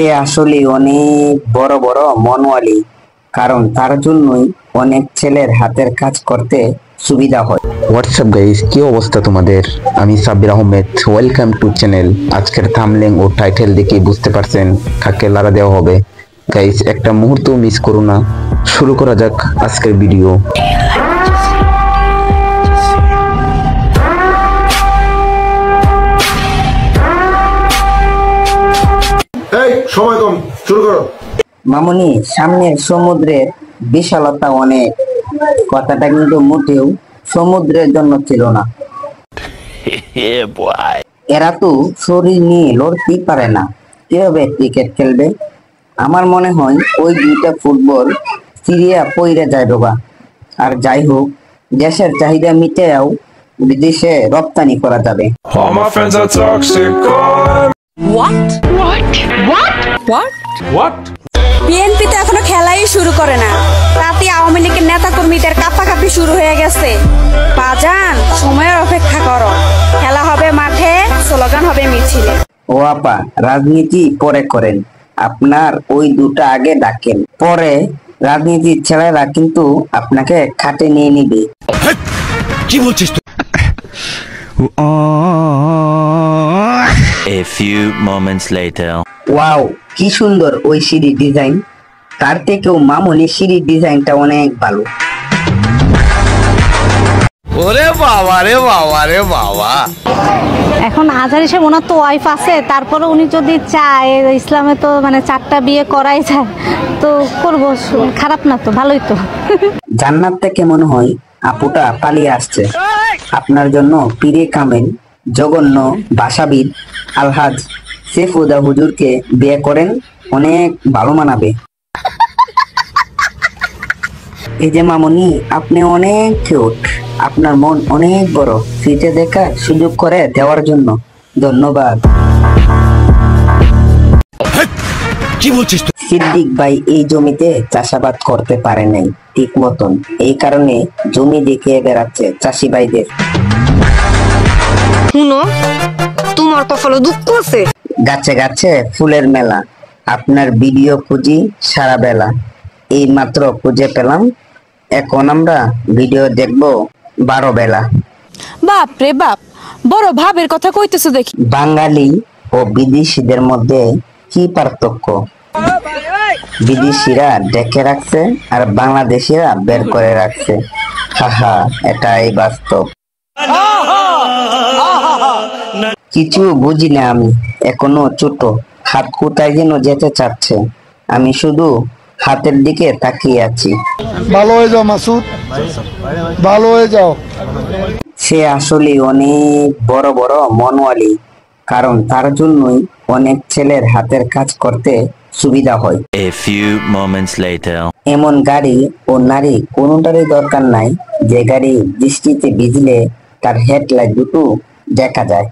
সে আসলে অনেক বড় বড় মনওয়ালি, কারণ তার জন্যই অনেক ছেলের হাতের কাজ করতে সুবিধা হয়। হোয়াটসঅ্যাপ গাইস, কি অবস্থা তোমাদের? আমি Sabbir Ahmed, welcome to channel. আজকের থাম্বনেল ও টাইটেল দেখে বুঝতে পারছেন কাকে লারা দেওয়া হবে। গাইস, একটা মুহূর্ত মিস করো না। শুরু করা যাক আজকের ভিডিও। সময় কম, শুরু করো। মামুনি, সামনের সমুদ্রের বিশালতা অনেক, কথাটা কিন্তু মোটেও সমুদ্রের জন্য ছিল না। এরা তো শরীর নিয়ে লড়তেই পারে না, কিভাবে ক্রিকেট খেলবে? আমার মনে হয় ওই দুইটা ফুটবল সিরিয়া পইরে যায় ডোবা। আর যাই হোক, দেশের চাহিদা মিটেও বিদেশে রপ্তানি করা যাবে। All my friends are toxic. What? BNP তো এখনো খেলাই শুরু করে না, তাতে আওয়ামী লীগের নেতা কর্মীদের কাপাকাপি শুরু হয়ে গেছে। বাজান, সময়ের অপেক্ষা করো, খেলা হবে মাঠে, স্লোগান হবে মিছিলে। ও আপা, রাজনীতি পরে করেন, আপনার ওই দুটা আগে ডাকেন, পরে রাজনীতির ছেলেরা কিন্তু আপনাকে খাটে নিয়ে নিবে। কি বলছিস তুই? A few moments later. Wow, কি সুন্দর ওই সিঁড়ির ডিজাইন। তার থেকেও মামুনি সিঁড়ির ডিজাইনটা অনেক ভালো। ওরে বাবা রে বাবা রে বাবা। এখন আজহার হিসেবে ওনার তো ওয়াইফ আছে, তারপরে উনি যদি চায়, ইসলামে তো মানে 4টা বিয়ে করাই যায়, তো করবো, খারাপ না তো, ভালোই তো। জান্নাত থেকে মনে হয় আপুটা পালিয়ে আসছে। আপনার জন্য পীরে কামেল জঘন্য ভাষাবিদ আলহাজ সেফুদা হুজুরকে বিয়ে করেন, অনেক ভালো মানাবে। এই যে মামুনি, আপনি অনেক কিউট, আপনার মন অনেক বড়, ফিতে দেখার সুযোগ করে দেওয়ার জন্য ধন্যবাদ। কি বলছিস তুই? সিদ্দিক ভাই এই জমিতে চাষাবাদ করতে পারে নাই ঠিক মতন, এই কারণে জমি দেখিয়ে বেড়াচ্ছে চাষি ভাইদের। শুনো, তোমার কপালে দুঃখ আছে। গাছে গাছে ফুলের মেলা, আপনার ভিডিও খুঁজি সারা বেলা, এই মাত্র খুঁজে পেলাম, এখন আমরা ভিডিও দেখবো 12 বেলা। বাপ রে বাপ, বড় ভাবের কথা কইতেছো দেখি। বাঙালি ও বিদেশিদের মধ্যে কি পার্থক্য? বিদেশিরা ডেকে রাখছে আর বাংলাদেশিরা বের করে রাখছে। হাহা, এটাই বাস্তব। কিছু বুঝি না আমি, এখনো ছোট, হাত কোথায় যেন যেতে চাচ্ছে, আমি শুধু হাতের দিকে তাকিয়ে আছি। ভালো হয়ে যাও মাসুদ, ভালো হয়ে যাও। সে আসলে অনেক বড় বড় মনওয়ালি, কারণ তার জন্যই অনেক ছেলের হাতের কাজ করতে সুবিধা হয়। A few moments later. এমন গাড়ি ও নারী কোনোটারই দরকার নাই যে গাড়ি বৃষ্টিতে ভিজলে তার হেডলাইট দুটো দেখা যায়।